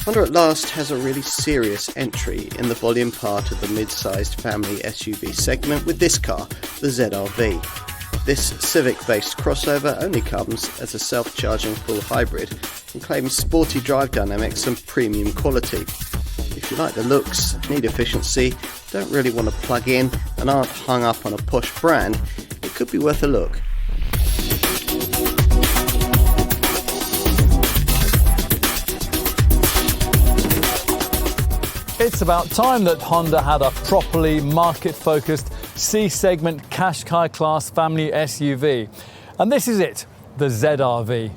Honda at last has a really serious entry in the volume part of the mid-sized family SUV segment with this car, the ZR-V. This Civic-based crossover only comes as a self-charging full hybrid and claims sporty drive dynamics and premium quality. If you like the looks, need efficiency, don't really want to plug in and aren't hung up on a posh brand, it could be worth a look. It's about time that Honda had a properly market-focused C-segment Qashqai class family SUV. And this is it, the ZR-V.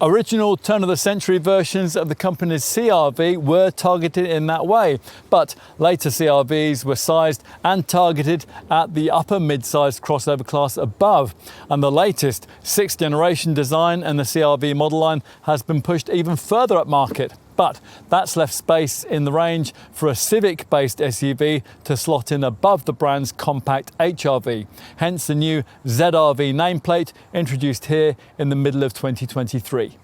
Original turn-of-the-century versions of the company's CR-V were targeted in that way, but later CR-Vs were sized and targeted at the upper mid-sized crossover class above. And the latest 6th generation design in the CR-V model line has been pushed even further up market. But that's left space in the range for a Civic-based SUV to slot in above the brand's compact HR-V. Hence the new ZR-V nameplate introduced here in the middle of 2023.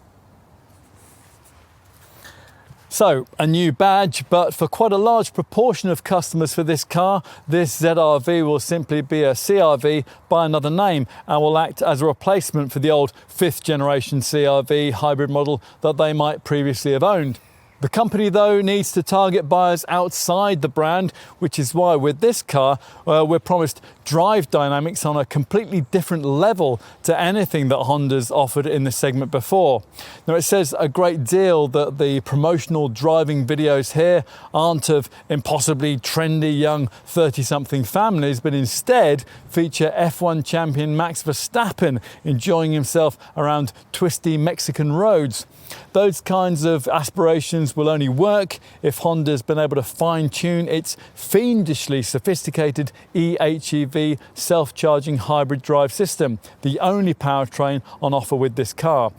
So, a new badge, but for quite a large proportion of customers for this car, this ZR-V will simply be a CR-V by another name and will act as a replacement for the old 5th generation CR-V hybrid model that they might previously have owned. The company, though, needs to target buyers outside the brand, which is why with this car, we're promised drive dynamics on a completely different level to anything that Honda's offered in this segment before. Now, it says a great deal that the promotional driving videos here aren't of impossibly trendy young 30-something families, but instead feature F1 champion Max Verstappen enjoying himself around twisty Mexican roads. Those kinds of aspirations will only work if Honda's been able to fine-tune its fiendishly sophisticated eHEV self-charging hybrid drive system, the only powertrain on offer with this car,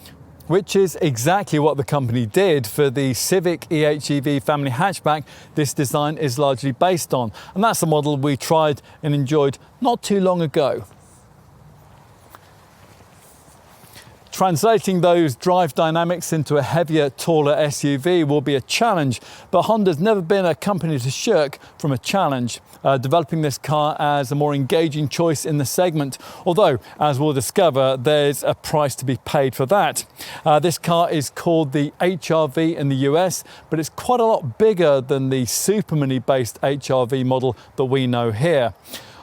which is exactly what the company did for the Civic eHEV family hatchback this design is largely based on. And that's a model we tried and enjoyed not too long ago. Translating those drive dynamics into a heavier, taller SUV will be a challenge, but Honda's never been a company to shirk from a challenge, developing this car as a more engaging choice in the segment, although, as we'll discover, there's a price to be paid for that. This car is called the HR-V in the US, but it's quite a lot bigger than the Super Mini-based HR-V model that we know here.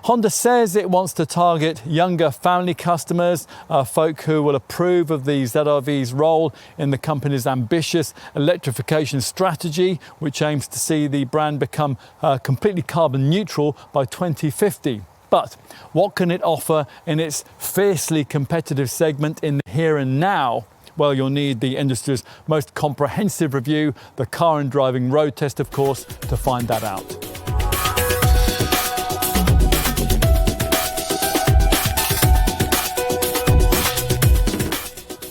Honda says it wants to target younger family customers, folk who will approve of the ZR-V's role in the company's ambitious electrification strategy, which aims to see the brand become completely carbon neutral by 2050. But what can it offer in its fiercely competitive segment in the here and now? Well, you'll need the industry's most comprehensive review, the car and driving road test, of course, to find that out.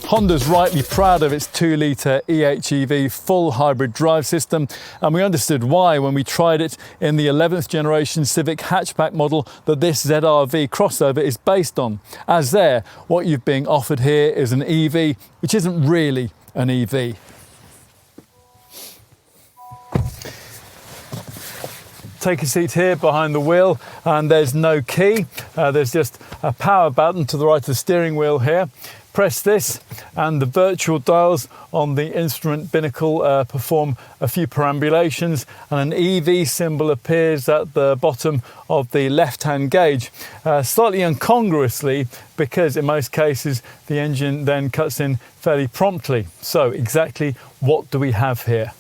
Honda's rightly proud of its 2-litre eHEV full hybrid drive system, and we understood why when we tried it in the 11th generation Civic hatchback model that this ZR-V crossover is based on. As there, what you're being offered here is an EV, which isn't really an EV. Take a seat here behind the wheel, and there's no key. There's just a power button to the right of the steering wheel here. Press this and the virtual dials on the instrument binnacle perform a few perambulations, and an EV symbol appears at the bottom of the left-hand gauge, slightly incongruously because in most cases the engine then cuts in fairly promptly. So exactly what do we have here?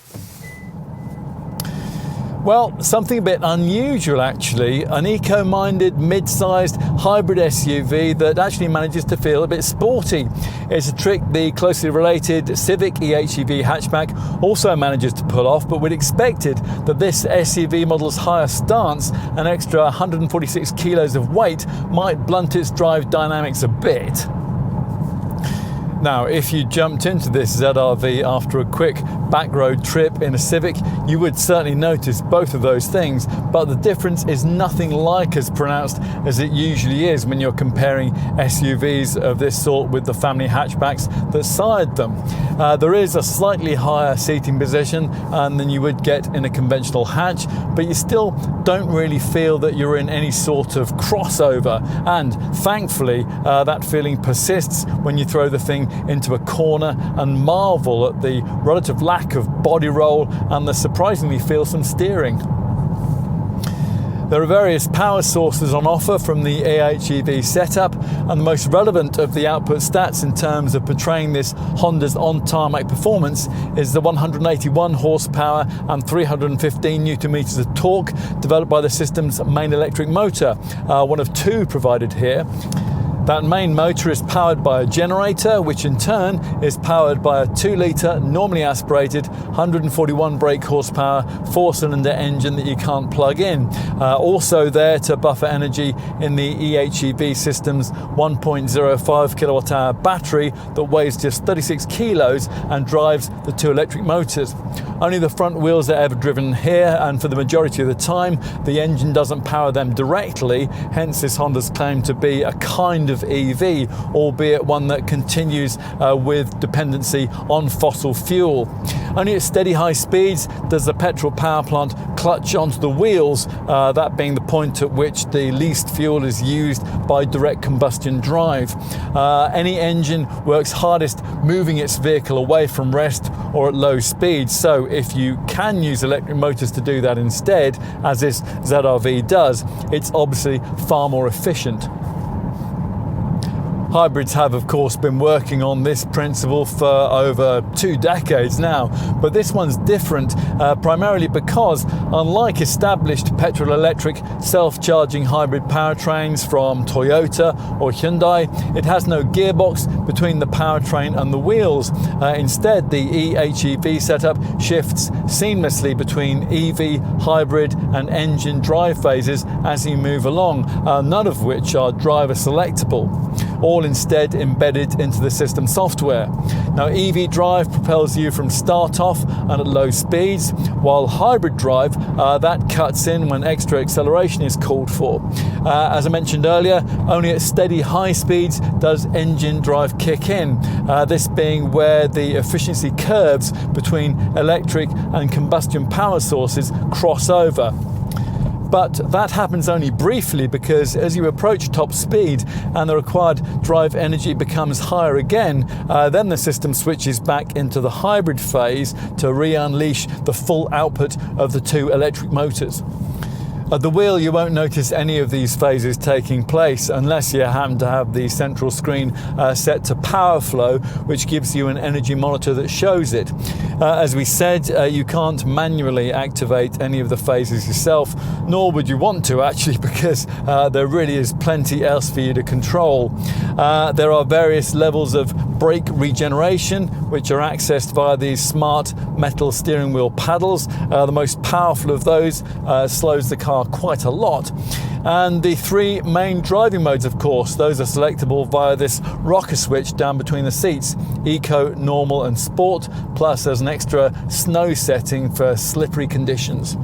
Well, something a bit unusual actually, an eco-minded mid-sized hybrid SUV that actually manages to feel a bit sporty. It's a trick the closely related Civic eHEV hatchback also manages to pull off, but we'd expected that this SUV model's higher stance, an extra 146 kilos of weight, might blunt its drive dynamics a bit. Now, if you jumped into this ZR-V after a quick back road trip in a Civic, you would certainly notice both of those things, but the difference is nothing like as pronounced as it usually is when you're comparing SUVs of this sort with the family hatchbacks that side them. There is a slightly higher seating position than you would get in a conventional hatch, but you still don't really feel that you're in any sort of crossover, and thankfully that feeling persists when you throw the thing into a corner and marvel at the relative lack of body roll and the surprisingly feelsome steering. There are various power sources on offer from the AHEV setup, and the most relevant of the output stats in terms of portraying this Honda's on-tarmac performance is the 181 horsepower and 315 newton meters of torque developed by the system's main electric motor, one of two provided here. That main motor is powered by a generator, which in turn is powered by a 2-litre, normally aspirated, 141 brake horsepower, 4-cylinder engine that you can't plug in. Also there to buffer energy in the EHEV system's 1.05 kilowatt hour battery that weighs just 36 kilos and drives the two electric motors. Only the front wheels are ever driven here, and for the majority of the time the engine doesn't power them directly, hence this Honda's claim to be a kind of EV, albeit one that continues with dependency on fossil fuel. Only at steady high speeds does the petrol power plant clutch onto the wheels, that being the point at which the least fuel is used by direct combustion drive. Any engine works hardest moving its vehicle away from rest or at low speeds, so if you can use electric motors to do that instead, as this ZR-V does, it's obviously far more efficient. Hybrids have, of course, been working on this principle for over 2 decades now, but this one's different primarily because, unlike established petrol-electric self-charging hybrid powertrains from Toyota or Hyundai, it has no gearbox between the powertrain and the wheels. Instead, the EHEV setup shifts seamlessly between EV, hybrid and engine drive phases as you move along, none of which are driver selectable, all instead embedded into the system software. Now, EV drive propels you from start off and at low speeds, while hybrid drive that cuts in when extra acceleration is called for. As I mentioned earlier, only at steady high speeds does engine drive kick in, this being where the efficiency curves between electric and combustion power sources cross over. But that happens only briefly, because as you approach top speed and the required drive energy becomes higher again, then the system switches back into the hybrid phase to re-unleash the full output of the two electric motors. At the wheel, you won't notice any of these phases taking place unless you happen to have the central screen set to power flow, which gives you an energy monitor that shows it. As we said, you can't manually activate any of the phases yourself, nor would you want to actually, because there really is plenty else for you to control. There are various levels of brake regeneration, which are accessed via these smart metal steering wheel paddles. The most powerful of those slows the car quite a lot. And the three main driving modes, of course, those are selectable via this rocker switch down between the seats: Eco, Normal and Sport, plus there's an extra snow setting for slippery conditions.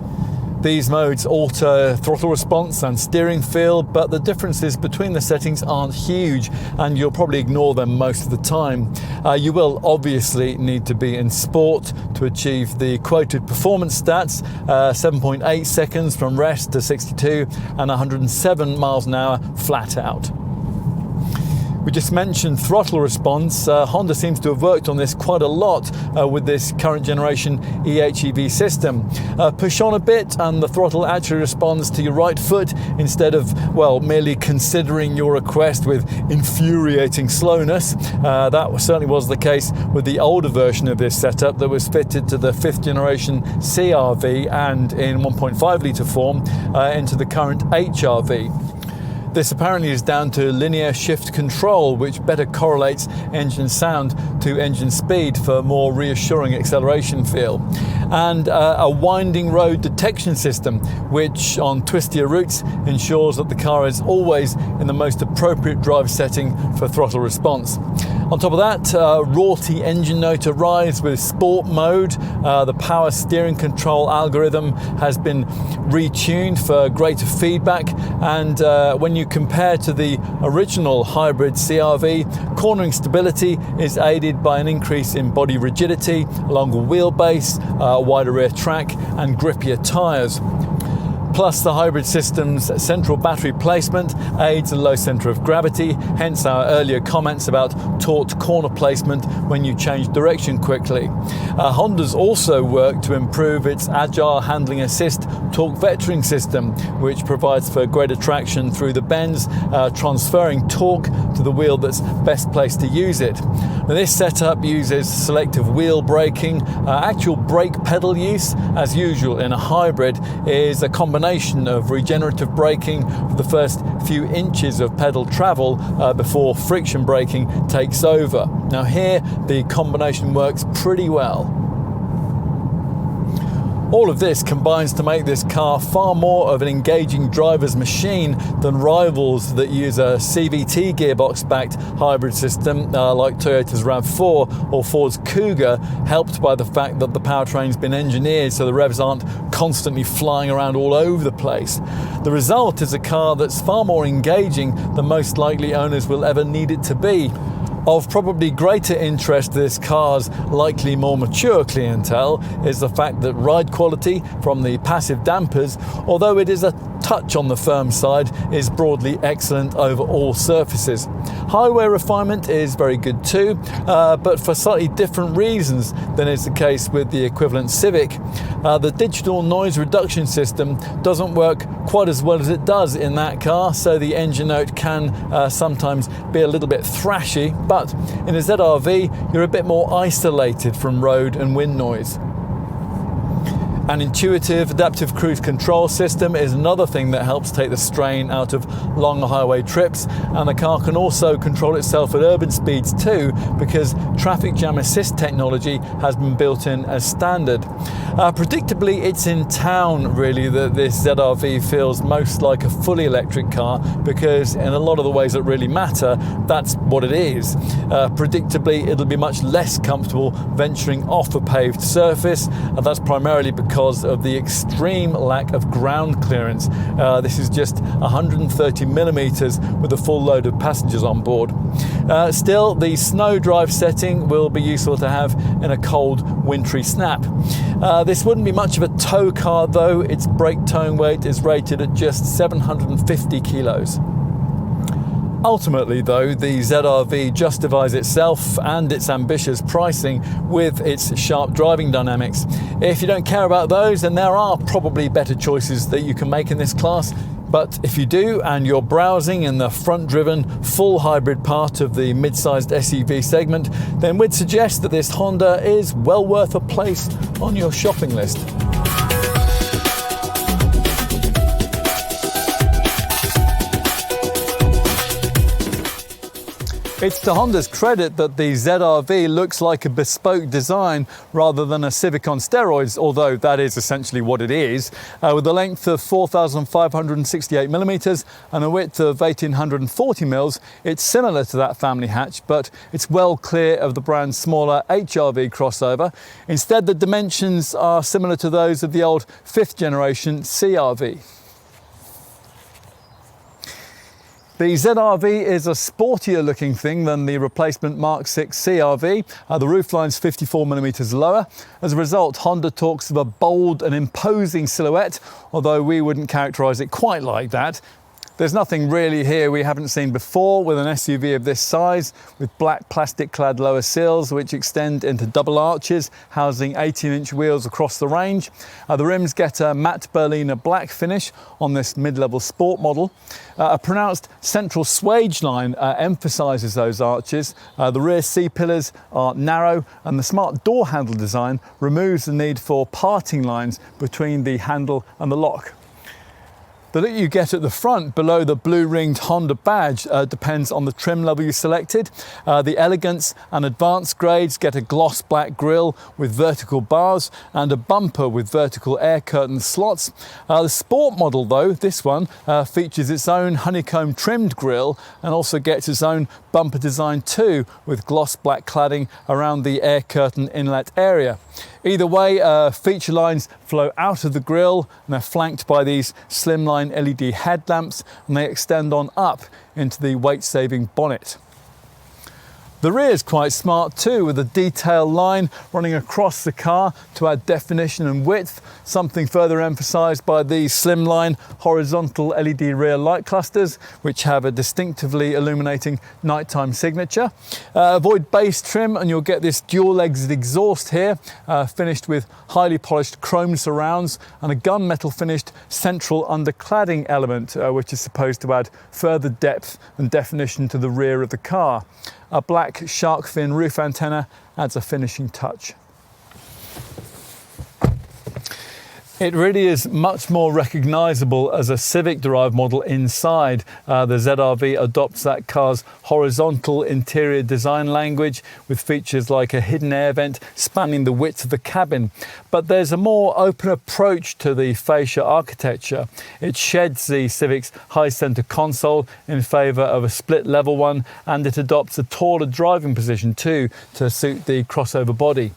These modes alter throttle response and steering feel, but the differences between the settings aren't huge, and you'll probably ignore them most of the time. You will obviously need to be in Sport to achieve the quoted performance stats, 7.8 seconds from rest to 62 and 107 miles an hour flat out. We just mentioned throttle response. Honda seems to have worked on this quite a lot with this current generation EHEV system. Push on a bit and the throttle actually responds to your right foot instead of, well, merely considering your request with infuriating slowness. That certainly was the case with the older version of this setup that was fitted to the 5th generation CR-V and in 1.5 litre form into the current HR-V. This apparently is down to linear shift control, which better correlates engine sound to engine speed for more reassuring acceleration feel. And a winding road detection system, which on twistier routes ensures that the car is always in the most appropriate drive setting for throttle response. On top of that, Rorty engine note arrives with sport mode. The power steering control algorithm has been retuned for greater feedback, and when you compare to the original hybrid CR-V, cornering stability is aided by an increase in body rigidity, a longer wheelbase, wider rear track and grippier tyres. Plus, the hybrid system's central battery placement aids a low centre of gravity, hence our earlier comments about taut corner placement when you change direction quickly. Honda's also worked to improve its agile handling assist torque vectoring system, which provides for greater traction through the bends, transferring torque to the wheel that's best placed to use it. Now, this setup uses selective wheel braking. Actual brake pedal use, as usual in a hybrid, is a combination of regenerative braking for the first few inches of pedal travel before friction braking takes over. Now here the combination works pretty well. All of this combines to make this car far more of an engaging driver's machine than rivals that use a CVT gearbox-backed hybrid system like Toyota's RAV4 or Ford's Kuga, helped by the fact that the powertrain's been engineered so the revs aren't constantly flying around all over the place. The result is a car that's far more engaging than most likely owners will ever need it to be. Of probably greater interest to this car's likely more mature clientele is the fact that ride quality from the passive dampers, although it is a touch on the firm side, is broadly excellent over all surfaces. Highway refinement is very good too, but for slightly different reasons than is the case with the equivalent Civic. The digital noise reduction system doesn't work quite as well as it does in that car, so the engine note can sometimes be a little bit thrashy, but in a ZR-V you're a bit more isolated from road and wind noise. An intuitive adaptive cruise control system is another thing that helps take the strain out of long highway trips, and the car can also control itself at urban speeds too, because traffic jam assist technology has been built in as standard. Predictably, it's in town really that this ZR-V feels most like a fully electric car, because in a lot of the ways that really matter, that's what it is. Predictably, it'll be much less comfortable venturing off a paved surface, and that's primarily because of the extreme lack of ground clearance. This is just 130 millimeters with a full load of passengers on board. Still, the snow drive setting will be useful to have in a cold, wintry snap. This wouldn't be much of a tow car though. Its brake towing weight is rated at just 750 kilos. Ultimately though, the ZR-V justifies itself and its ambitious pricing with its sharp driving dynamics. If you don't care about those, then there are probably better choices that you can make in this class. But if you do, and you're browsing in the front-driven, full hybrid part of the mid-sized SUV segment, then we'd suggest that this Honda is well worth a place on your shopping list. It's to Honda's credit that the ZR-V looks like a bespoke design rather than a Civic on steroids, although that is essentially what it is. With a length of 4,568 millimeters and a width of 1,840 mils, it's similar to that family hatch, but it's well clear of the brand's smaller HR-V crossover. Instead, the dimensions are similar to those of the old 5th generation CR-V. The ZR-V is a sportier looking thing than the replacement Mark 6 CR-V. The roofline's 54 millimeters lower. As a result, Honda talks of a bold and imposing silhouette, although we wouldn't characterize it quite like that. There's nothing really here we haven't seen before with an SUV of this size, with black plastic-clad lower sills which extend into double arches, housing 18-inch wheels across the range. The rims get a matte Berliner black finish on this mid-level sport model. A pronounced central swage line emphasises those arches. The rear C-pillars are narrow, and the smart door handle design removes the need for parting lines between the handle and the lock. The look you get at the front below the blue ringed Honda badge depends on the trim level you selected. The elegance and advanced grades get a gloss black grille with vertical bars and a bumper with vertical air curtain slots. The sport model though, this one, features its own honeycomb trimmed grille and also gets its own bumper design too, with gloss black cladding around the air curtain inlet area. Either way, feature lines flow out of the grille and they're flanked by these slimline LED headlamps, and they extend on up into the weight-saving bonnet. The rear is quite smart too, with a detail line running across the car to add definition and width, something further emphasised by these slimline horizontal LED rear light clusters, which have a distinctively illuminating nighttime signature. Avoid base trim and you'll get this dual exit exhaust here, finished with highly polished chrome surrounds and a gunmetal finished central undercladding element, which is supposed to add further depth and definition to the rear of the car. A black shark fin roof antenna adds a finishing touch. It really is much more recognisable as a Civic-derived model inside. The ZR-V adopts that car's horizontal interior design language with features like a hidden air vent spanning the width of the cabin. But there's a more open approach to the fascia architecture. It sheds the Civic's high centre console in favour of a split level one, and it adopts a taller driving position too to suit the crossover body.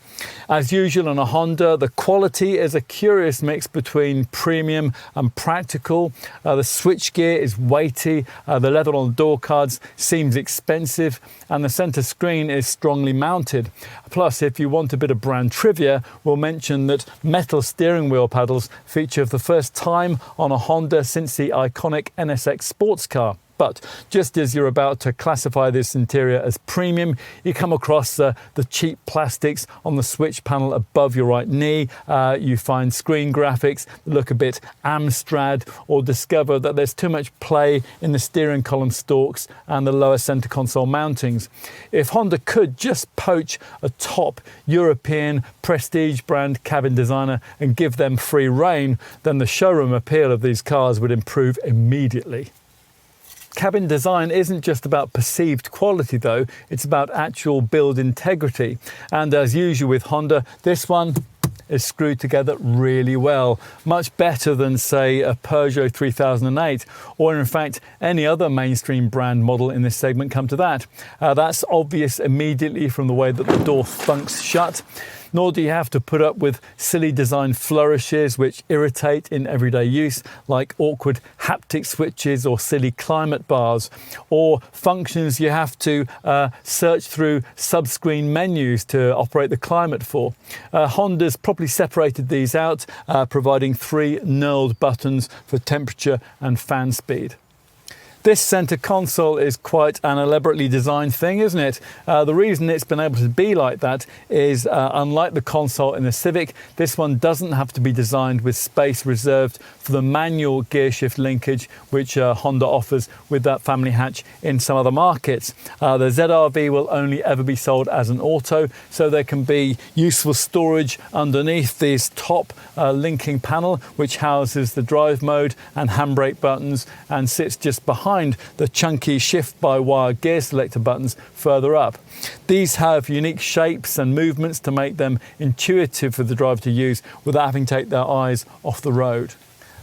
As usual on a Honda, the quality is a curious mix between premium and practical. The switchgear is weighty, the leather on the door cards seems expensive, and the centre screen is strongly mounted. Plus, if you want a bit of brand trivia, we'll mention that metal steering wheel paddles feature for the first time on a Honda since the iconic NSX sports car. But just as you're about to classify this interior as premium, you come across the cheap plastics on the switch panel above your right knee. You find screen graphics that look a bit Amstrad, or discover that there's too much play in the steering column stalks and the lower centre console mountings. If Honda could just poach a top European prestige brand cabin designer and give them free rein, then the showroom appeal of these cars would improve immediately. Cabin design isn't just about perceived quality though, it's about actual build integrity. And as usual with Honda, this one is screwed together really well. Much better than, say, a Peugeot 3008, or in fact any other mainstream brand model in this segment, come to that. That's obvious immediately from the way that the door thunks shut. Nor do you have to put up with silly design flourishes which irritate in everyday use, like awkward haptic switches or silly climate bars, or functions you have to search through sub-screen menus to operate the climate for. Honda's properly separated these out, providing 3 knurled buttons for temperature and fan speed. This centre console is quite an elaborately designed thing, isn't it? The reason it's been able to be like that is, unlike the console in the Civic, this one doesn't have to be designed with space reserved for the manual gear shift linkage which Honda offers with that family hatch in some other markets. The ZR-V will only ever be sold as an auto, so there can be useful storage underneath this top linking panel, which houses the drive mode and handbrake buttons and sits just behind the chunky shift-by-wire gear selector buttons further up. These have unique shapes and movements to make them intuitive for the driver to use without having to take their eyes off the road.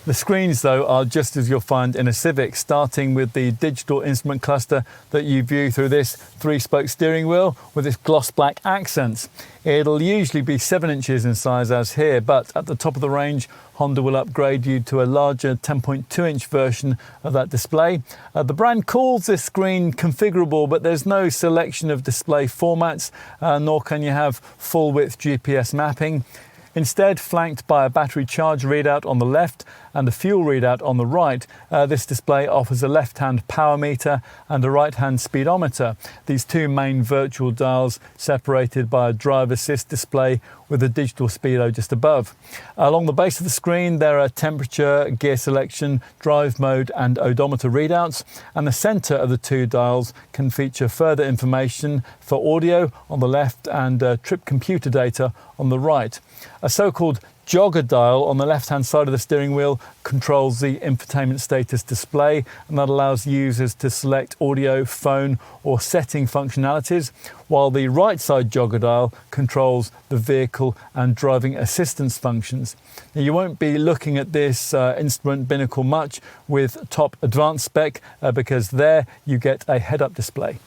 The screens, though, are just as you'll find in a Civic, starting with the digital instrument cluster that you view through this 3-spoke steering wheel with its gloss black accents. It'll usually be 7 inches in size as here, but at the top of the range, Honda will upgrade you to a larger 10.2-inch version of that display. The brand calls this screen configurable, but there's no selection of display formats, nor can you have full-width GPS mapping. Instead, flanked by a battery charge readout on the left and a fuel readout on the right, this display offers a left-hand power meter and a right-hand speedometer. These 2 main virtual dials separated by a drive assist display with a digital speedo just above. Along the base of the screen there are temperature, gear selection, drive mode and odometer readouts, and the centre of the 2 dials can feature further information for audio on the left and trip computer data on the right. A so-called jogger dial on the left-hand side of the steering wheel controls the infotainment status display, and that allows users to select audio, phone or setting functionalities, while the right side jogger dial controls the vehicle and driving assistance functions. Now, you won't be looking at this instrument binnacle much with top advanced spec because there you get a head-up display.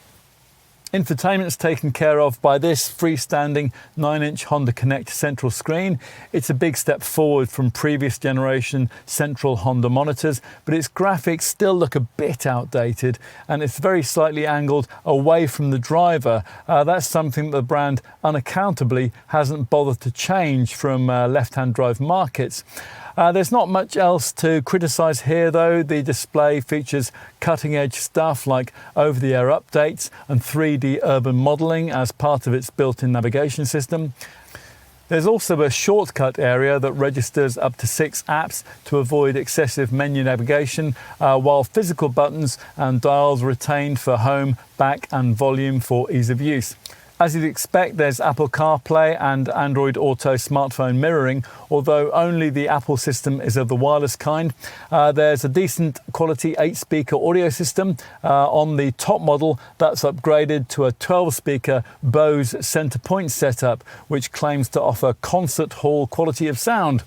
Infotainment is taken care of by this freestanding 9-inch Honda Connect central screen. It's a big step forward from previous generation central Honda monitors, but its graphics still look a bit outdated and it's very slightly angled away from the driver. That's something that the brand unaccountably hasn't bothered to change from left-hand drive markets. There's not much else to criticise here though. The display features cutting edge stuff like over-the-air updates and 3D urban modelling as part of its built-in navigation system. There's also a shortcut area that registers up to 6 apps to avoid excessive menu navigation, while physical buttons and dials are retained for home, back and volume for ease of use. As you'd expect, there's Apple CarPlay and Android Auto smartphone mirroring, although only the Apple system is of the wireless kind. There's a decent quality 8-speaker audio system on the top model that's upgraded to a 12-speaker Bose center point setup, which claims to offer concert hall quality of sound.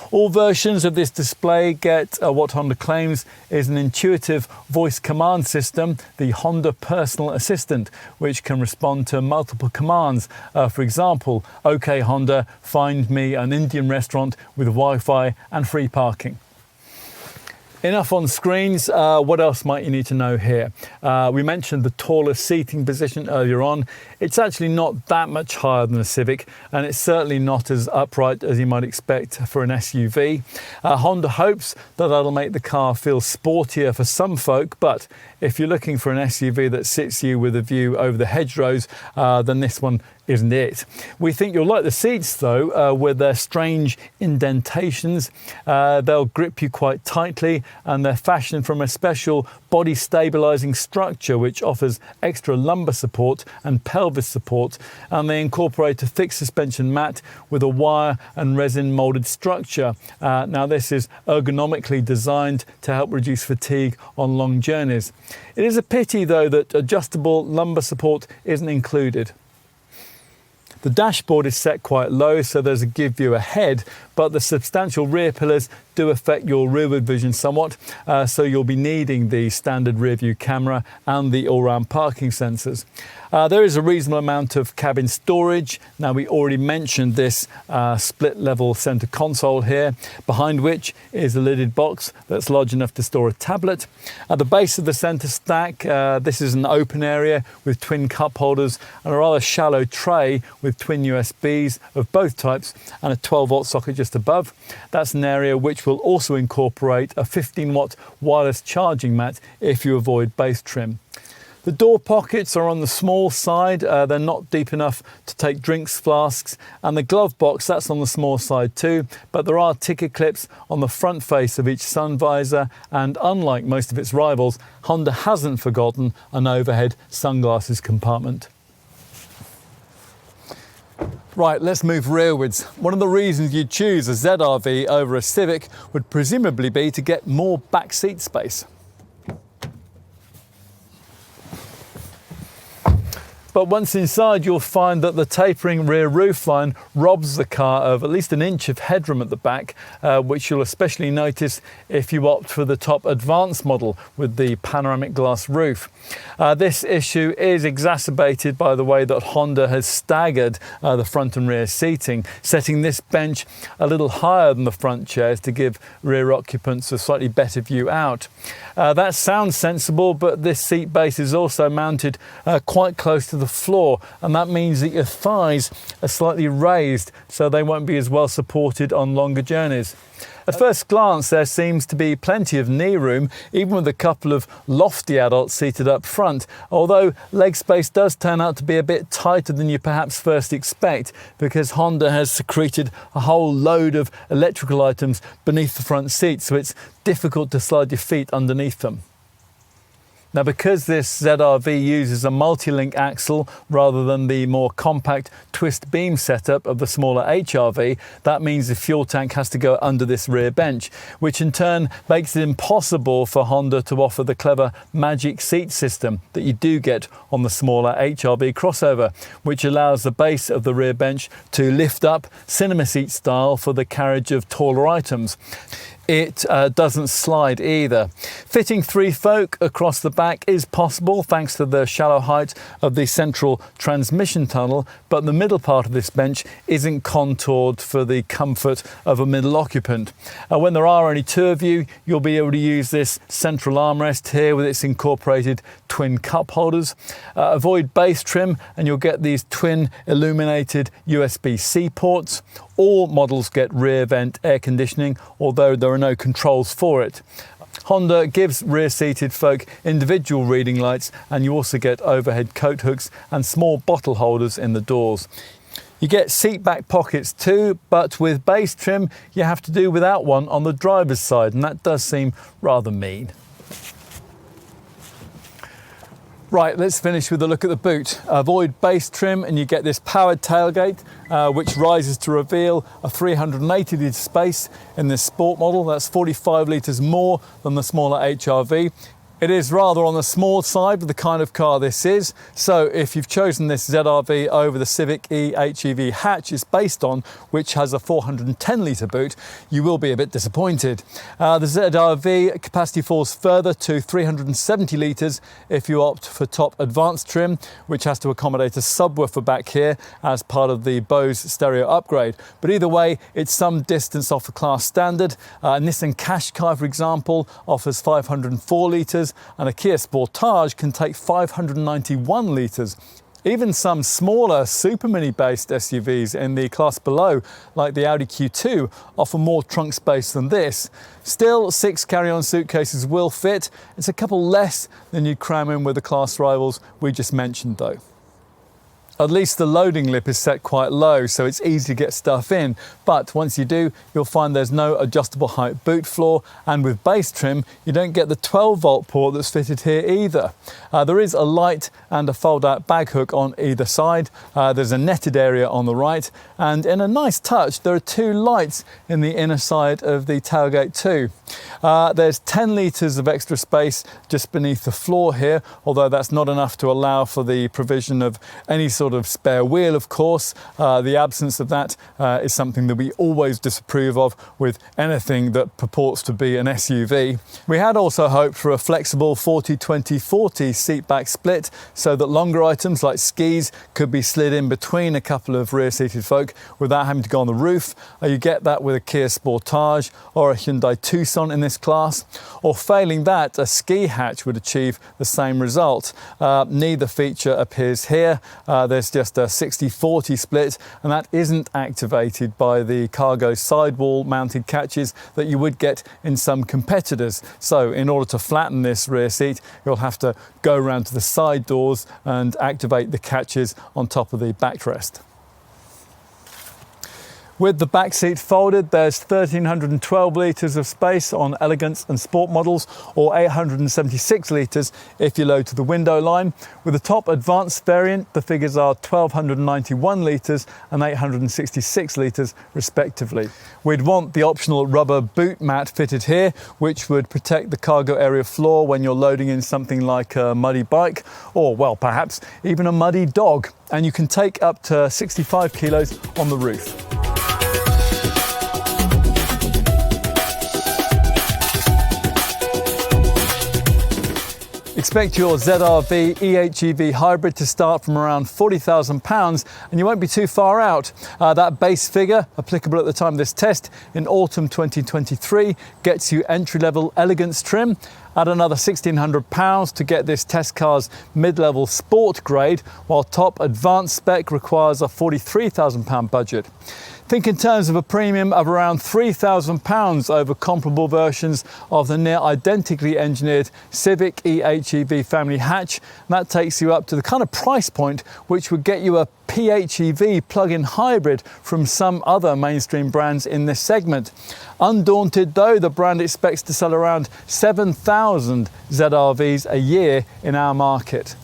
All versions of this display get what Honda claims is an intuitive voice command system, the Honda Personal Assistant, which can respond to multiple commands. For example, OK Honda, find me an Indian restaurant with Wi-Fi and free parking. Enough on screens. What else might you need to know here? We mentioned the taller seating position earlier on. It's actually not that much higher than a Civic, and it's certainly not as upright as you might expect for an SUV. Honda hopes that that'll make the car feel sportier for some folk, but if you're looking for an SUV that sits you with a view over the hedgerows, then this one isn't it. We think you'll like the seats though, with their strange indentations. They'll grip you quite tightly, and they're fashioned from a special body stabilizing structure which offers extra lumbar support and pelvis support, and they incorporate a thick suspension mat with a wire and resin molded structure. Now this is ergonomically designed to help reduce fatigue on long journeys. It is a pity though that adjustable lumbar support isn't included. The dashboard is set quite low, so there's a give view ahead, but the substantial rear pillars do affect your rearward vision somewhat, so you'll be needing the standard rear view camera and the all-round parking sensors. There is a reasonable amount of cabin storage. Now, we already mentioned this split level center console here, behind which is a lidded box that's large enough to store a tablet. At the base of the center stack, this is an open area with twin cup holders and a rather shallow tray with twin USBs of both types and a 12-volt socket just above. That's an area which will also incorporate a 15-watt wireless charging mat if you avoid base trim. The door pockets are on the small side. They're not deep enough to take drinks flasks, and the glove box, that's on the small side too, but there are ticket clips on the front face of each sun visor, and unlike most of its rivals, Honda hasn't forgotten an overhead sunglasses compartment. Right, let's move rearwards. One of the reasons you'd choose a ZR-V over a Civic would presumably be to get more back seat space. But once inside, you'll find that the tapering rear roofline robs the car of at least an inch of headroom at the back, which you'll especially notice if you opt for the top advanced model with the panoramic glass roof. This issue is exacerbated by the way that Honda has staggered the front and rear seating, setting this bench a little higher than the front chairs to give rear occupants a slightly better view out. That sounds sensible, but this seat base is also mounted quite close to the floor, and that means that your thighs are slightly raised, so they won't be as well supported on longer journeys. At first glance, there seems to be plenty of knee room, even with a couple of lofty adults seated up front, although leg space does turn out to be a bit tighter than you perhaps first expect, because Honda has secreted a whole load of electrical items beneath the front seat, so it's difficult to slide your feet underneath them. Now, because this ZR-V uses a multi-link axle rather than the more compact twist beam setup of the smaller HR-V, that means the fuel tank has to go under this rear bench, which in turn makes it impossible for Honda to offer the clever magic seat system that you do get on the smaller HR-V crossover, which allows the base of the rear bench to lift up cinema seat style for the carriage of taller items. It doesn't slide either. Fitting 3 folk across the back is possible thanks to the shallow height of the central transmission tunnel, but the middle part of this bench isn't contoured for the comfort of a middle occupant. When there are only 2 of you, you'll be able to use this central armrest here with its incorporated twin cup holders. Avoid base trim and you'll get these twin illuminated USB-C ports. All models get rear vent air conditioning, although there are no controls for it. Honda gives rear-seated folk individual reading lights, and you also get overhead coat hooks and small bottle holders in the doors. You get seat back pockets too, but with base trim you have to do without one on the driver's side, and that does seem rather mean. Right, let's finish with a look at the boot. Avoid base trim and you get this powered tailgate, which rises to reveal a 380 litre space in this sport model. That's 45 litres more than the smaller HR-V. It is rather on the small side with the kind of car this is, so if you've chosen this ZR-V over the Civic HEV hatch it's based on, which has a 410 litre boot, you will be a bit disappointed. The ZR-V capacity falls further to 370 litres if you opt for top advanced trim, which has to accommodate a subwoofer back here as part of the Bose stereo upgrade. But either way, it's some distance off the class standard. Nissan Qashqai, for example, offers 504 litres, and a Kia Sportage can take 591 litres. Even some smaller Super Mini based SUVs in the class below, like the Audi Q2, offer more trunk space than this. Still, 6 carry-on suitcases will fit. It's a couple less than you'd cram in with the class rivals we just mentioned though. At least the loading lip is set quite low, so it's easy to get stuff in. But once you do, you'll find there's no adjustable height boot floor, and with base trim, you don't get the 12-volt port that's fitted here either. There is a light and a fold-out bag hook on either side. There's a netted area on the right, and in a nice touch, there are 2 lights in the inner side of the tailgate too. There's 10 litres of extra space just beneath the floor here, although that's not enough to allow for the provision of any sort of spare wheel, of course. The absence of that is something that we always disapprove of with anything that purports to be an SUV. We had also hoped for a flexible 40-20-40 seat back split so that longer items like skis could be slid in between a couple of rear-seated folk without having to go on the roof. You get that with a Kia Sportage or a Hyundai Tucson in this class, or failing that, a ski hatch would achieve the same result. Neither feature appears here. There's just a 60-40 split, and that isn't activated by the cargo sidewall mounted catches that you would get in some competitors. So in order to flatten this rear seat, you'll have to go around to the side doors and activate the catches on top of the backrest. With the back seat folded, there's 1,312 litres of space on elegance and sport models, or 876 litres if you load to the window line. With the top advanced variant, the figures are 1,291 litres and 866 litres respectively. We'd want the optional rubber boot mat fitted here, which would protect the cargo area floor when you're loading in something like a muddy bike, or well, perhaps even a muddy dog. And you can take up to 65 kilos on the roof. Expect your ZR-V eHEV hybrid to start from around £40,000, and you won't be too far out. That base figure, applicable at the time of this test in autumn 2023, gets you entry-level elegance trim. Add another £1,600 to get this test car's mid-level sport grade, while top advanced spec requires a £43,000 budget. Think in terms of a premium of around £3,000 over comparable versions of the near identically engineered Civic eHEV family hatch. That takes you up to the kind of price point which would get you a PHEV plug-in hybrid from some other mainstream brands in this segment. Undaunted though, the brand expects to sell around 7,000 1,000 ZR-Vs a year in our market.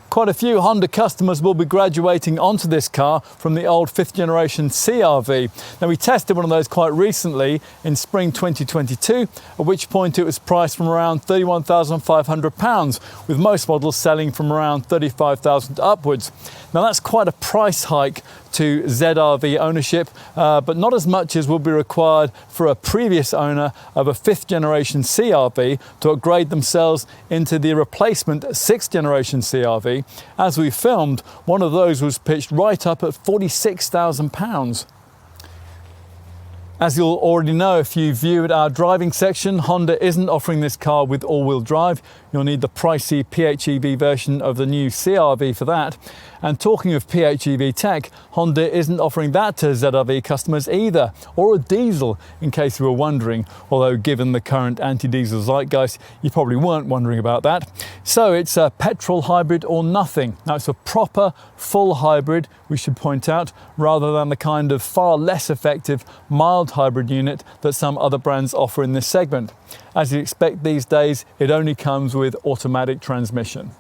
Quite a few Honda customers will be graduating onto this car from the old 5th generation CR-V. Now, we tested one of those quite recently in spring 2022, at which point it was priced from around £31,500, with most models selling from around £35,000 upwards. Now, that's quite a price hike to ZR-V ownership, but not as much as will be required for a previous owner of a 5th generation CR-V to upgrade themselves into the replacement 6th generation CR-V. As we filmed, one of those was pitched right up at £46,000. As you'll already know if you viewed our driving section, Honda isn't offering this car with all-wheel drive. You'll need the pricey PHEV version of the new CR-V for that. And talking of PHEV tech, Honda isn't offering that to ZR-V customers either, or a diesel, in case you were wondering, although given the current anti-diesel zeitgeist, you probably weren't wondering about that. So it's a petrol hybrid or nothing. Now, it's a proper full hybrid, we should point out, rather than the kind of far less effective mild hybrid unit that some other brands offer in this segment. As you expect these days, it only comes with automatic transmission.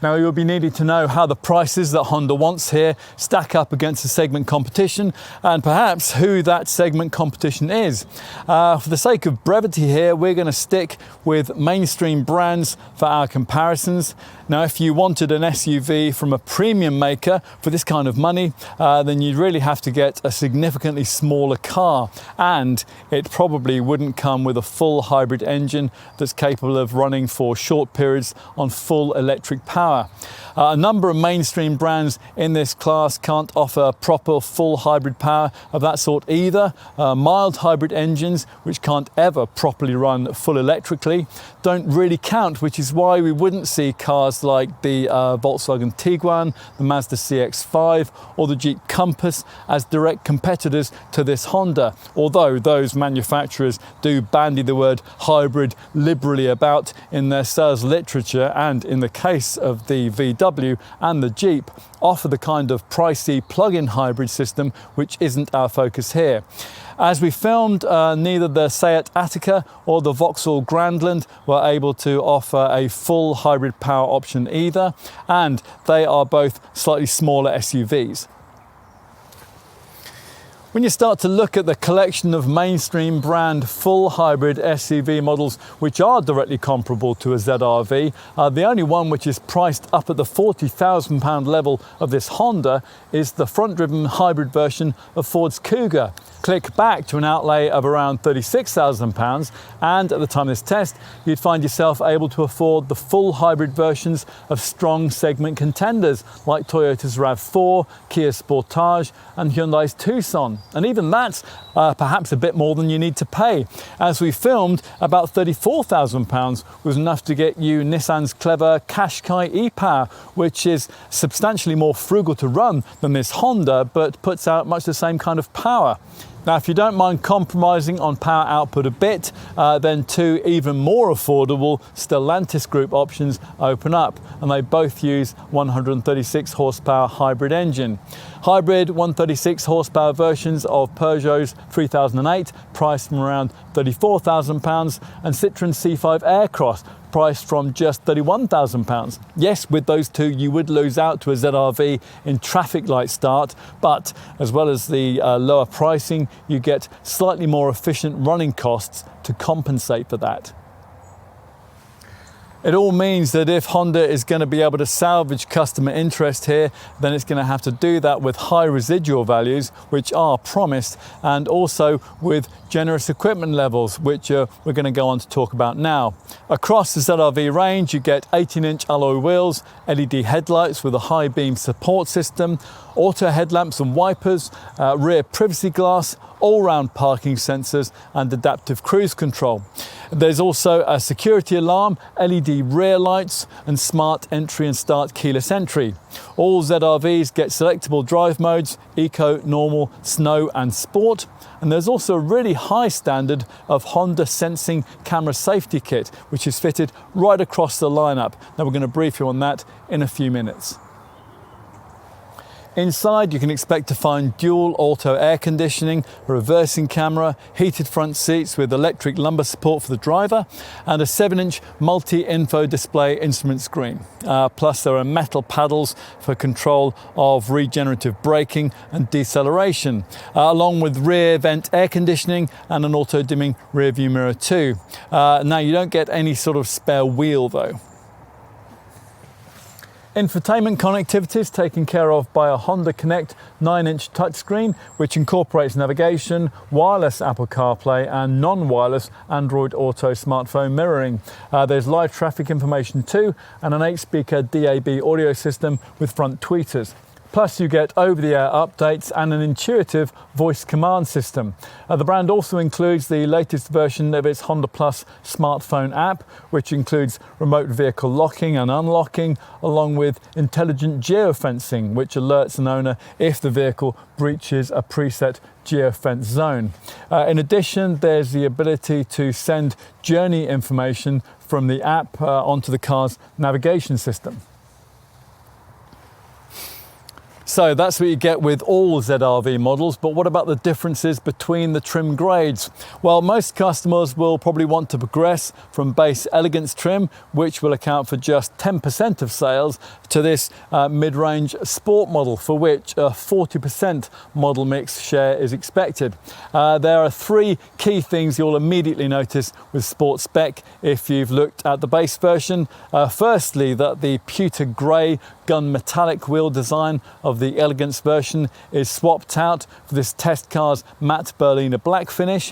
Now, you'll be needing to know how the prices that Honda wants here stack up against the segment competition, and perhaps who that segment competition is. For the sake of brevity here, we're going to stick with mainstream brands for our comparisons. Now, if you wanted an SUV from a premium maker for this kind of money, then you'd really have to get a significantly smaller car, and it probably wouldn't come with a full hybrid engine that's capable of running for short periods on full electric power. A number of mainstream brands in this class can't offer proper full hybrid power of that sort either. Mild hybrid engines, which can't ever properly run full electrically, don't really count, which is why we wouldn't see cars like the Volkswagen Tiguan, the Mazda CX-5 or the Jeep Compass as direct competitors to this Honda, although those manufacturers do bandy the word hybrid liberally about in their sales literature, and in the case of the VW and the Jeep, offer the kind of pricey plug-in hybrid system which isn't our focus here. As we filmed, neither the Seat Ateca or the Vauxhall Grandland were able to offer a full hybrid power option either, and they are both slightly smaller SUVs. When you start to look at the collection of mainstream brand full hybrid SUV models which are directly comparable to a ZR-V, the only one which is priced up at the £40,000 level of this Honda is the front-driven hybrid version of Ford's Kuga. Click back to an outlay of around £36,000, and at the time of this test, you'd find yourself able to afford the full hybrid versions of strong segment contenders like Toyota's RAV4, Kia Sportage and Hyundai's Tucson. And even that's perhaps a bit more than you need to pay. As we filmed, about £34,000 was enough to get you Nissan's clever Qashqai e-Power, which is substantially more frugal to run than this Honda, but puts out much the same kind of power. Now, if you don't mind compromising on power output a bit, then two even more affordable Stellantis group options open up, and they both use 136 horsepower hybrid engine. Hybrid 136 horsepower versions of Peugeot's 3008 priced from around £34,000, and Citroën C5 Aircross priced from just £31,000. Yes, with those two you would lose out to a ZR-V in traffic light start, but as well as the lower pricing, you get slightly more efficient running costs to compensate for that. It all means that if Honda is going to be able to salvage customer interest here, then it's going to have to do that with high residual values, which are promised, and also with generous equipment levels, which we're going to go on to talk about now. Across the ZR-V range, you get 18-inch alloy wheels, LED headlights with a high beam support system, auto headlamps and wipers, rear privacy glass, all-round parking sensors and adaptive cruise control. There's also a security alarm, LED rear lights and smart entry and start keyless entry. All ZR-Vs get selectable drive modes, Eco, Normal, Snow and Sport. And there's also a really high standard of Honda Sensing Camera Safety Kit, which is fitted right across the lineup. Now we're going to brief you on that in a few minutes. Inside, you can expect to find dual auto air conditioning, a reversing camera, heated front seats with electric lumbar support for the driver, and a 7-inch multi-info display instrument screen. Plus, there are metal paddles for control of regenerative braking and deceleration, along with rear vent air conditioning and an auto-dimming rear view mirror too. Now, you don't get any sort of spare wheel though. Infotainment connectivity is taken care of by a Honda Connect 9-inch touchscreen, which incorporates navigation, wireless Apple CarPlay and non-wireless Android Auto smartphone mirroring. There's live traffic information too, and an 8-speaker DAB audio system with front tweeters. Plus, you get over-the-air updates and an intuitive voice command system. The brand also includes the latest version of its Honda Plus smartphone app, which includes remote vehicle locking and unlocking, along with intelligent geofencing, which alerts an owner if the vehicle breaches a preset geofence zone. In addition, there's the ability to send journey information from the app onto the car's navigation system. So that's what you get with all ZR-V models, but what about the differences between the trim grades? Well, most customers will probably want to progress from base elegance trim, which will account for just 10% of sales, to this mid-range sport model, for which a 40% model mix share is expected. There are 3 key things you'll immediately notice with Sport Spec if you've looked at the base version. Firstly, that the pewter grey gun metallic wheel design of the elegance version is swapped out for this test car's matte Berliner black finish.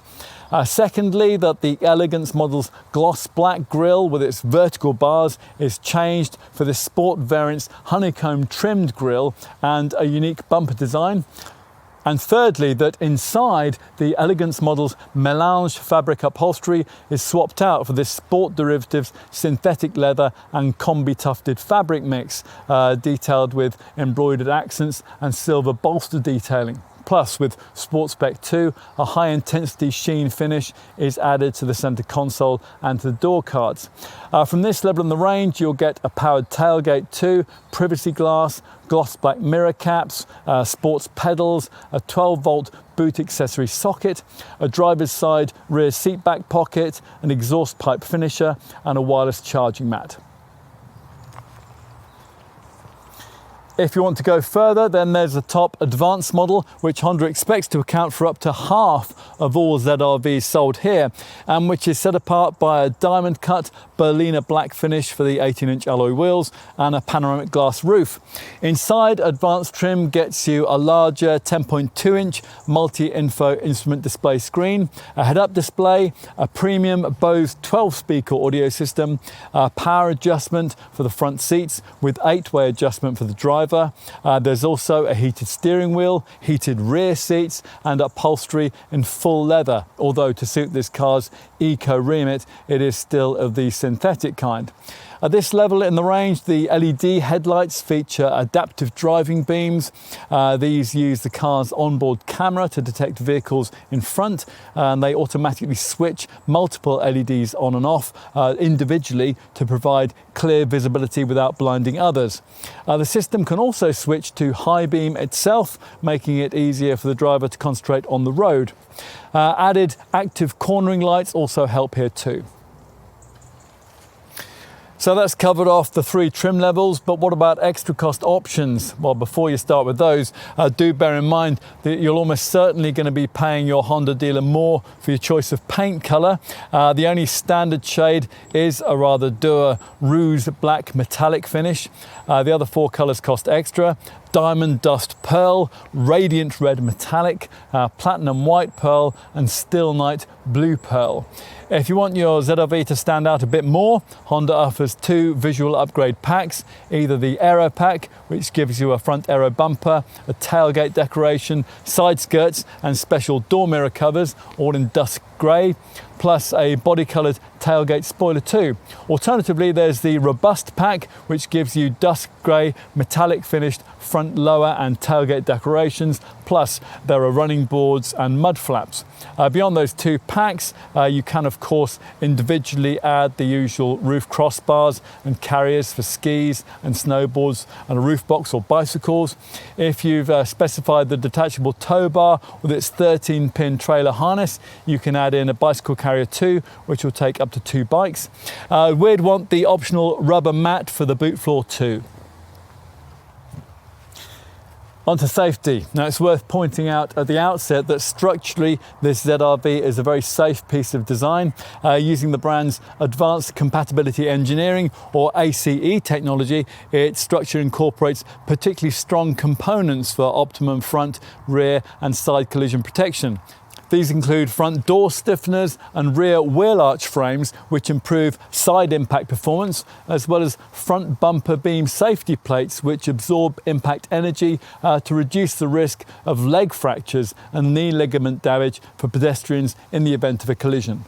Secondly, that the elegance model's gloss black grille with its vertical bars is changed for this sport variant's honeycomb trimmed grille and a unique bumper design. And thirdly, that inside the elegance model's melange fabric upholstery is swapped out for this sport derivative's synthetic leather and combi tufted fabric mix, detailed with embroidered accents and silver bolster detailing. Plus, with Sport Spec 2, a high-intensity sheen finish is added to the centre console and to the door cards. From this level in the range, you'll get a powered tailgate too, privacy glass, gloss black mirror caps, sports pedals, a 12-volt boot accessory socket, a driver's side rear seat back pocket, an exhaust pipe finisher, and a wireless charging mat. If you want to go further, then there's the top advanced model, which Honda expects to account for up to half of all ZR-Vs sold here, and which is set apart by a diamond cut Berliner black finish for the 18-inch alloy wheels and a panoramic glass roof. Inside, advanced trim gets you a larger 10.2-inch multi-info instrument display screen, a head-up display, a premium Bose 12-speaker audio system, a power adjustment for the front seats with 8-way adjustment for the driver. There's also a heated steering wheel, heated rear seats and upholstery in full leather, although to suit this car's eco remit it is still of the synthetic kind. At this level in the range, the LED headlights feature adaptive driving beams. These use the car's onboard camera to detect vehicles in front, and they automatically switch multiple LEDs on and off individually to provide clear visibility without blinding others. The system can also switch to high beam itself, making it easier for the driver to concentrate on the road. Added active cornering lights also help here too. So that's covered off the 3 trim levels, but what about extra cost options? Well, before you start with those, do bear in mind that you're almost certainly going to be paying your Honda dealer more for your choice of paint colour. The only standard shade is a rather dour rouge black metallic finish. The other 4 colours cost extra: diamond dust pearl, radiant red metallic, platinum white pearl and still night blue pearl. If you want your ZR-V to stand out a bit more, Honda offers 2 visual upgrade packs, either the Aero Pack, which gives you a front aero bumper, a tailgate decoration, side skirts and special door mirror covers, all in grey, plus a body-coloured tailgate spoiler too. Alternatively, there's the robust pack, which gives you dusk grey metallic finished front lower and tailgate decorations, plus there are running boards and mud flaps. Beyond those two packs, you can of course individually add the usual roof crossbars and carriers for skis and snowboards and a roof box or bicycles. If you've specified the detachable tow bar with its 13-pin trailer harness, you can add in a bicycle carrier too, which will take up to 2 bikes. We'd want the optional rubber mat for the boot floor too. On to safety. Now, it's worth pointing out at the outset that structurally this ZR-V is a very safe piece of design. Using the brand's Advanced Compatibility Engineering, or ACE technology, its structure incorporates particularly strong components for optimum front, rear and side collision protection. These include front door stiffeners and rear wheel arch frames, which improve side impact performance, as well as front bumper beam safety plates, which absorb impact energy to reduce the risk of leg fractures and knee ligament damage for pedestrians in the event of a collision.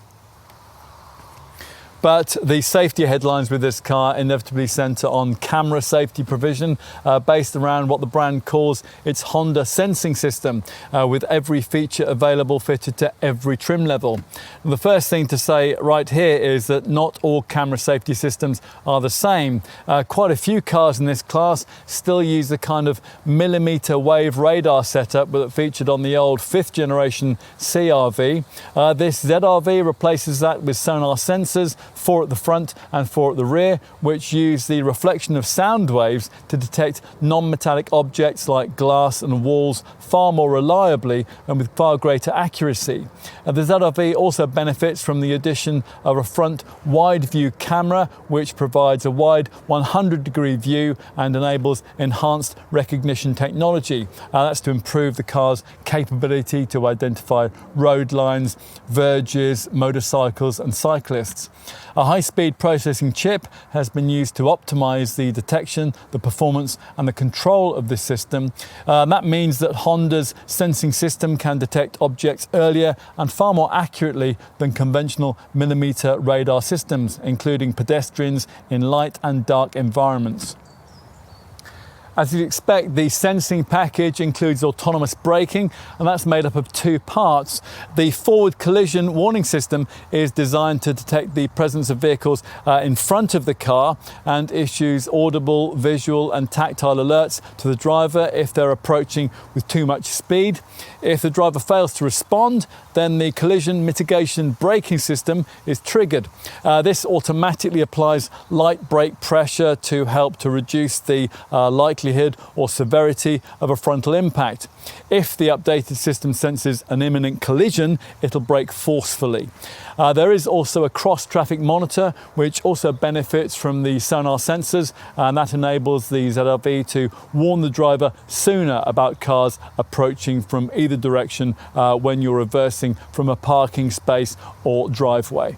But the safety headlines with this car inevitably centre on camera safety provision based around what the brand calls its Honda sensing system, with every feature available fitted to every trim level. And the first thing to say right here is that not all camera safety systems are the same. Quite a few cars in this class still use the kind of millimetre wave radar setup that featured on the old 5th generation CR-V. This ZR-V replaces that with sonar sensors, 4 at the front and 4 at the rear, which use the reflection of sound waves to detect non-metallic objects like glass and walls far more reliably and with far greater accuracy. The ZR-V also benefits from the addition of a front wide view camera, which provides a wide 100-degree view and enables enhanced recognition technology. That's to improve the car's capability to identify road lines, verges, motorcycles and cyclists. A high-speed processing chip has been used to optimize the detection, the performance and the control of this system. That means that Honda's sensing system can detect objects earlier and far more accurately than conventional millimeter radar systems, including pedestrians in light and dark environments. As you'd expect, the sensing package includes autonomous braking, and that's made up of 2 parts. The forward collision warning system is designed to detect the presence of vehicles in front of the car and issues audible, visual and tactile alerts to the driver if they're approaching with too much speed. If the driver fails to respond, then the collision mitigation braking system is triggered. This automatically applies light brake pressure to help to reduce the likelihood or severity of a frontal impact. If the updated system senses an imminent collision, it'll brake forcefully. There is also a cross-traffic monitor, which also benefits from the sonar sensors, and that enables the ZR-V to warn the driver sooner about cars approaching from either direction when you're reversing from a parking space or driveway.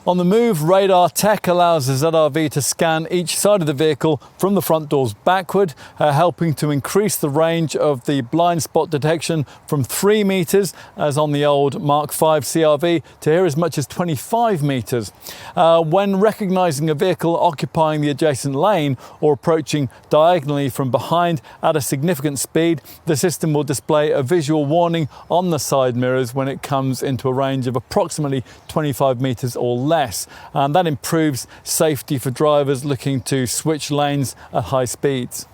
On the move, radar tech allows the ZR-V to scan each side of the vehicle from the front doors backward, helping to increase the range of the blind spot detection from 3 meters, as on the old Mark V CR-V, to here as much as 25 meters. When recognizing a vehicle occupying the adjacent lane or approaching diagonally from behind at a significant speed, the system will display a visual warning on the side mirrors when it comes into a range of approximately 25 meters or less. And that improves safety for drivers looking to switch lanes at high speeds.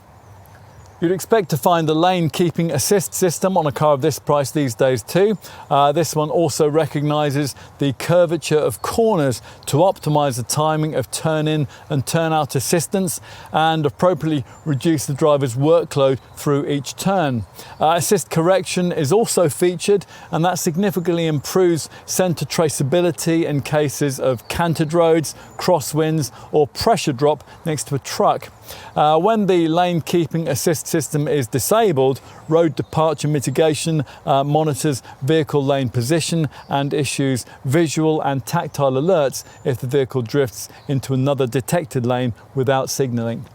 You'd expect to find the lane keeping assist system on a car of this price these days too. This one also recognises the curvature of corners to optimise the timing of turn in and turn out assistance and appropriately reduce the driver's workload through each turn. Assist correction is also featured, and that significantly improves centre traceability in cases of canted roads, crosswinds or pressure drop next to a truck. When the lane keeping assist system is disabled, road departure mitigation monitors vehicle lane position and issues visual and tactile alerts if the vehicle drifts into another detected lane without signalling.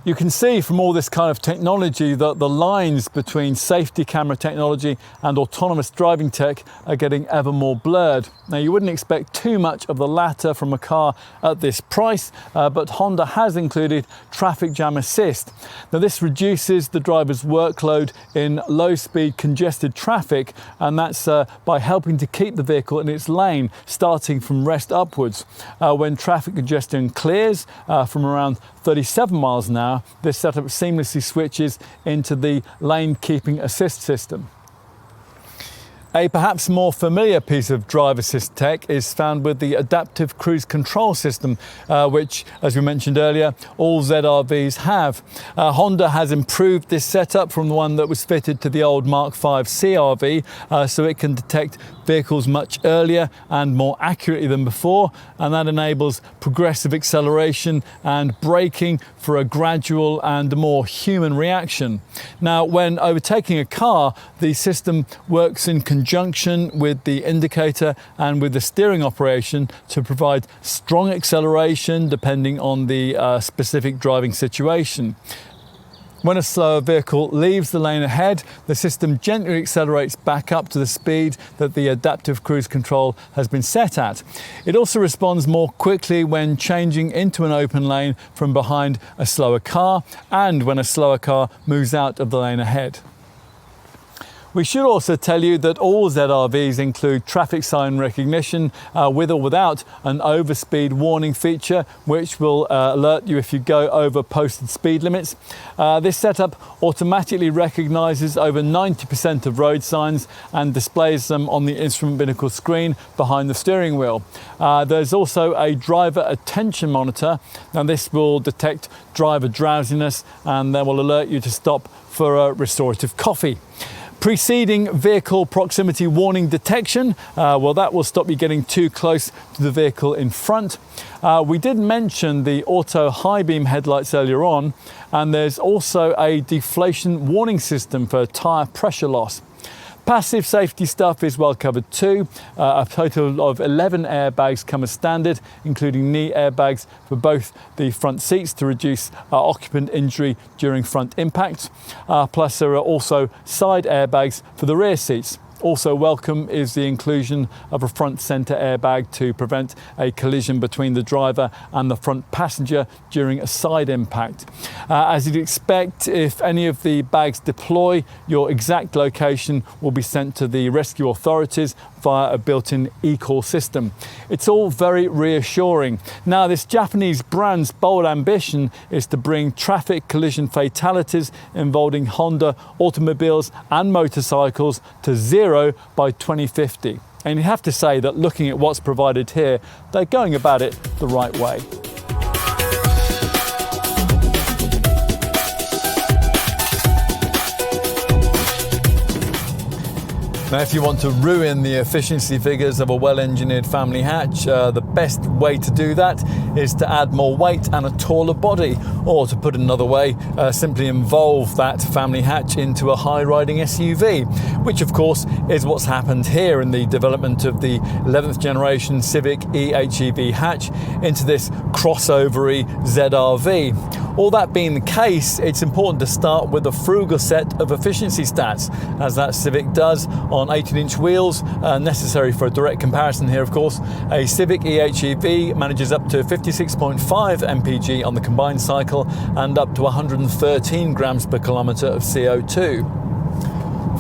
You can see from all this kind of technology that the lines between safety camera technology and autonomous driving tech are getting ever more blurred. Now, you wouldn't expect too much of the latter from a car at this price, but Honda has included traffic jam assist. Now, this reduces the driver's workload in low-speed congested traffic, and that's by helping to keep the vehicle in its lane, starting from rest upwards. When traffic congestion clears from around 37 miles an hour, this setup seamlessly switches into the lane keeping assist system. A perhaps more familiar piece of drive assist tech is found with the adaptive cruise control system, which, as we mentioned earlier, all ZR-Vs have. Honda has improved this setup from the one that was fitted to the old Mark V CR-V, so it can detect vehicles much earlier and more accurately than before, and that enables progressive acceleration and braking for a gradual and more human reaction. Now, when overtaking a car, the system works in conjunction with the indicator and with the steering operation to provide strong acceleration depending on the specific driving situation. When a slower vehicle leaves the lane ahead, the system gently accelerates back up to the speed that the adaptive cruise control has been set at. It also responds more quickly when changing into an open lane from behind a slower car and when a slower car moves out of the lane ahead. We should also tell you that all ZR-Vs include traffic sign recognition with or without an overspeed warning feature, which will alert you if you go over posted speed limits. This setup automatically recognises over 90% of road signs and displays them on the instrument binnacle screen behind the steering wheel. There's also a driver attention monitor. Now, this will detect driver drowsiness and then will alert you to stop for a restorative coffee. Preceding vehicle proximity warning detection, well, that will stop you getting too close to the vehicle in front. We did mention the auto high beam headlights earlier on, and there's also a deflation warning system for tyre pressure loss. Passive safety stuff is well covered too. A total of 11 airbags come as standard, including knee airbags for both the front seats to reduce occupant injury during front impact. Plus there are also side airbags for the rear seats. Also welcome is the inclusion of a front centre airbag to prevent a collision between the driver and the front passenger during a side impact. As you'd expect, if any of the bags deploy, your exact location will be sent to the rescue authorities via a built-in e-call system. It's all very reassuring. Now, this Japanese brand's bold ambition is to bring traffic collision fatalities involving Honda automobiles and motorcycles to zero by 2050. And you have to say that looking at what's provided here, they're going about it the right way. Now, if you want to ruin the efficiency figures of a well-engineered family hatch, the best way to do that is to add more weight and a taller body, or to put it another way, simply involve that family hatch into a high-riding SUV, which of course is what's happened here in the development of the 11th generation Civic eHEV hatch into this crossover-y ZR-V. All that being the case, it's important to start with a frugal set of efficiency stats, as that Civic does on 18-inch wheels, necessary for a direct comparison here, of course. A Civic eHEV manages up to 56.5 mpg on the combined cycle and up to 113 grams per kilometre of CO2.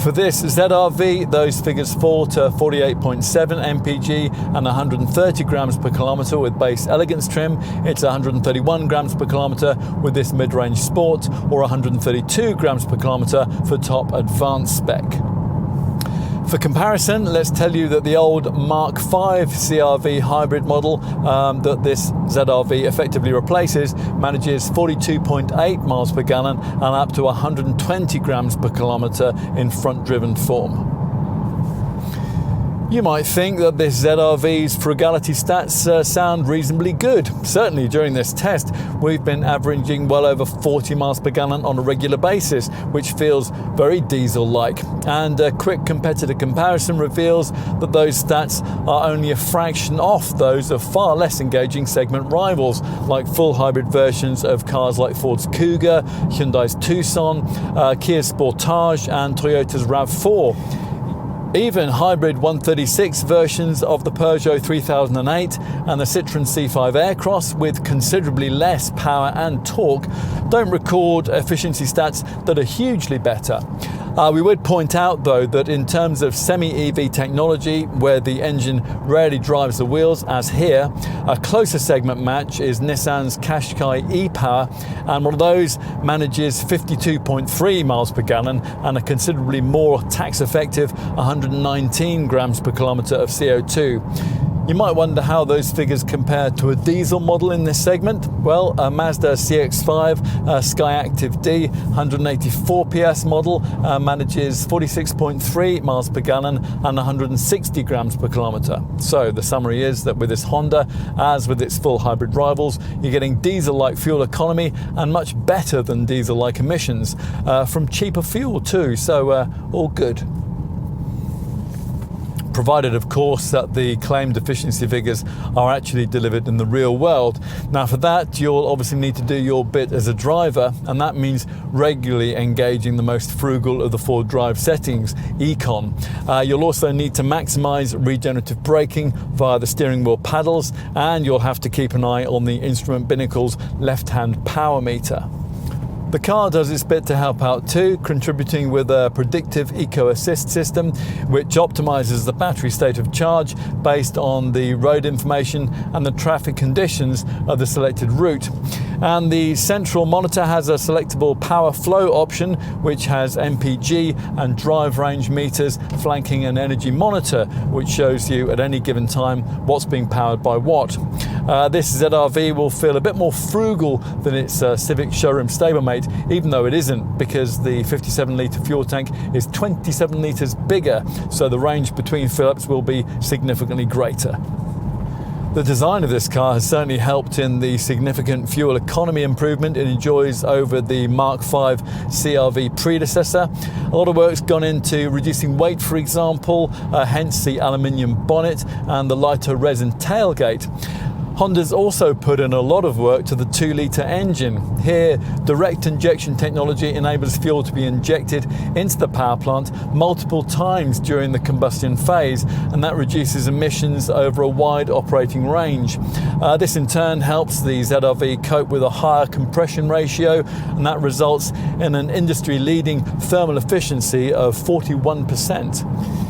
For this ZR-V, those figures fall to 48.7 mpg and 130 grams per kilometre with base elegance trim. It's 131 grams per kilometre with this mid-range sport, or 132 grams per kilometre for top advanced spec. For comparison, let's tell you that the old Mark V CR-V hybrid model that this ZR-V effectively replaces manages 42.8 miles per gallon and up to 120 grams per kilometre in front-driven form. You might think that this ZR-V's frugality stats sound reasonably good. Certainly during this test, we've been averaging well over 40 miles per gallon on a regular basis, which feels very diesel-like. And a quick competitor comparison reveals that those stats are only a fraction off those of far less engaging segment rivals, like full hybrid versions of cars like Ford's Kuga, Hyundai's Tucson, Kia's Sportage and Toyota's RAV4. Even hybrid 136 versions of the Peugeot 3008 and the Citroën C5 Aircross with considerably less power and torque don't record efficiency stats that are hugely better. We would point out though that in terms of semi-EV technology, where the engine rarely drives the wheels as here, a closer segment match is Nissan's Qashqai e-Power, and one of those manages 52.3 miles per gallon and a considerably more tax effective 119 grams per kilometre of CO2. You might wonder how those figures compare to a diesel model in this segment. Well, a Mazda CX-5 Skyactiv D 184 PS model manages 46.3 miles per gallon and 160 grams per kilometre. So the summary is that with this Honda, as with its full hybrid rivals, you're getting diesel-like fuel economy and much better than diesel-like emissions from cheaper fuel too. So all good. Provided, of course, that the claimed efficiency figures are actually delivered in the real world. Now, for that, you'll obviously need to do your bit as a driver, and that means regularly engaging the most frugal of the Ford Drive settings, Econ. You'll also need to maximize regenerative braking via the steering wheel paddles, and you'll have to keep an eye on the instrument binnacle's left-hand power meter. The car does its bit to help out too, contributing with a predictive eco assist system which optimizes the battery state of charge based on the road information and the traffic conditions of the selected route. And the central monitor has a selectable power flow option which has MPG and drive range meters flanking an energy monitor which shows you at any given time what's being powered by what. This ZR-V will feel a bit more frugal than its Civic showroom stablemate, even though it isn't, because the 57-litre fuel tank is 27 litres bigger, so the range between fill-ups will be significantly greater. The design of this car has certainly helped in the significant fuel economy improvement it enjoys over the Mark V CR-V predecessor. A lot of work's gone into reducing weight, for example, hence the aluminium bonnet and the lighter resin tailgate. Honda's also put in a lot of work to the 2-litre engine. Here, direct injection technology enables fuel to be injected into the power plant multiple times during the combustion phase, and that reduces emissions over a wide operating range. This in turn helps the ZR-V cope with a higher compression ratio, and that results in an industry-leading thermal efficiency of 41%.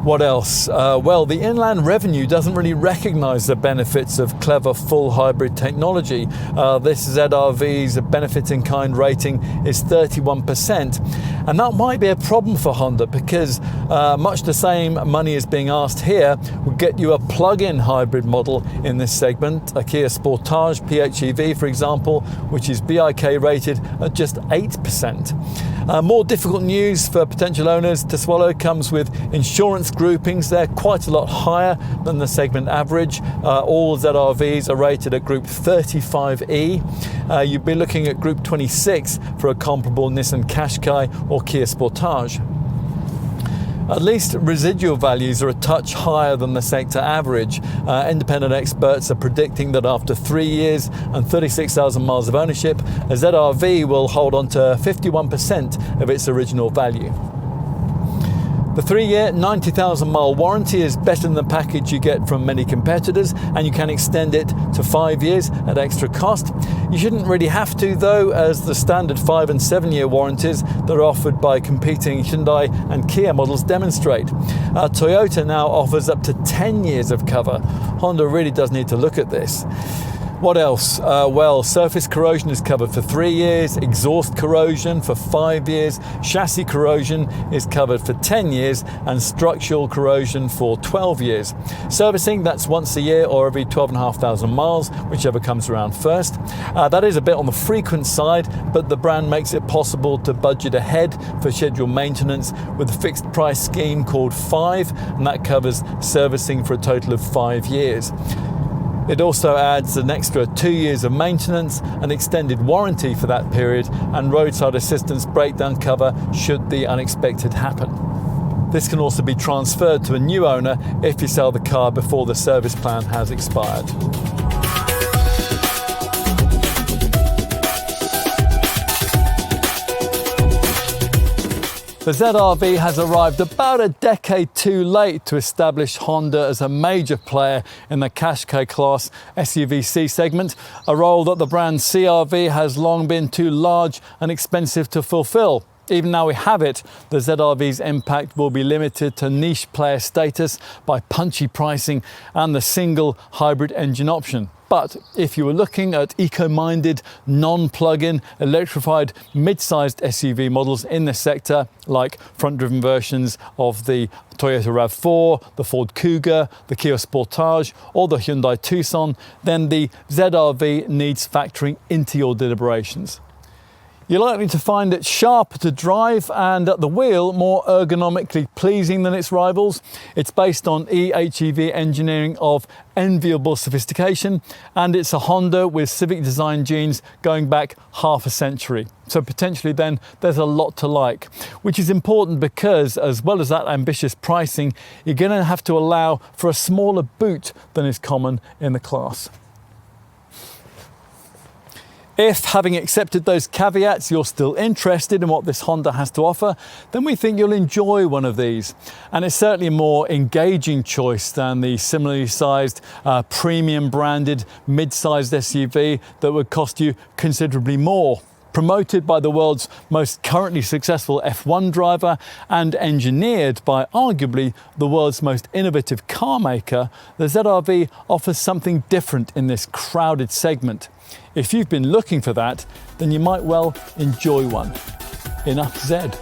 What else? Well, the inland revenue doesn't really recognise the benefits of clever full hybrid technology. This ZR-V's benefit in kind rating is 31%, and that might be a problem for Honda because much the same money is being asked here would get you a plug-in hybrid model in this segment, a Kia Sportage PHEV, for example, which is BIK rated at just 8%. More difficult news for potential owners to swallow comes with insurance groupings. They're quite a lot higher than the segment average. All ZR-Vs are rated at Group 35E. You'd be looking at Group 26 for a comparable Nissan Qashqai or Kia Sportage. At least residual values are a touch higher than the sector average. Independent experts are predicting that after 3 years and 36,000 miles of ownership, a ZR-V will hold on to 51% of its original value. The 3-year, 90,000 mile warranty is better than the package you get from many competitors, and you can extend it to 5 years at extra cost. You shouldn't really have to though, as the standard 5 and 7 year warranties that are offered by competing Hyundai and Kia models demonstrate. Toyota now offers up to 10 years of cover. Honda really does need to look at this. What else? Well, surface corrosion is covered for 3 years, exhaust corrosion for 5 years, chassis corrosion is covered for 10 years, and structural corrosion for 12 years. Servicing, that's once a year or every 12,500 miles, whichever comes around first. That is a bit on the frequent side, but the brand makes it possible to budget ahead for scheduled maintenance with a fixed price scheme called 5, and that covers servicing for a total of 5 years. It also adds an extra 2 years of maintenance, an extended warranty for that period, and roadside assistance breakdown cover should the unexpected happen. This can also be transferred to a new owner if you sell the car before the service plan has expired. The ZR-V has arrived about a decade too late to establish Honda as a major player in the Qashqai class SUV C-segment, a role that the brand CR-V has long been too large and expensive to fulfill. Even now we have it, the ZR-V's impact will be limited to niche player status by punchy pricing and the single hybrid engine option. But if you were looking at eco-minded, non-plug-in, electrified, mid-sized SUV models in this sector, like front-driven versions of the Toyota RAV4, the Ford Kuga, the Kia Sportage, or the Hyundai Tucson, then the ZR-V needs factoring into your deliberations. You're likely to find it sharper to drive and at the wheel more ergonomically pleasing than its rivals. It's based on eHEV engineering of enviable sophistication, and it's a Honda with Civic design genes going back half a century. So potentially then there's a lot to like, which is important because as well as that ambitious pricing, you're going to have to allow for a smaller boot than is common in the class. If, having accepted those caveats, you're still interested in what this Honda has to offer, then we think you'll enjoy one of these. And it's certainly a more engaging choice than the similarly sized, premium branded, mid-sized SUV that would cost you considerably more. Promoted by the world's most currently successful F1 driver and engineered by arguably the world's most innovative car maker, the ZR-V offers something different in this crowded segment. If you've been looking for that, then you might well enjoy one. Enough said.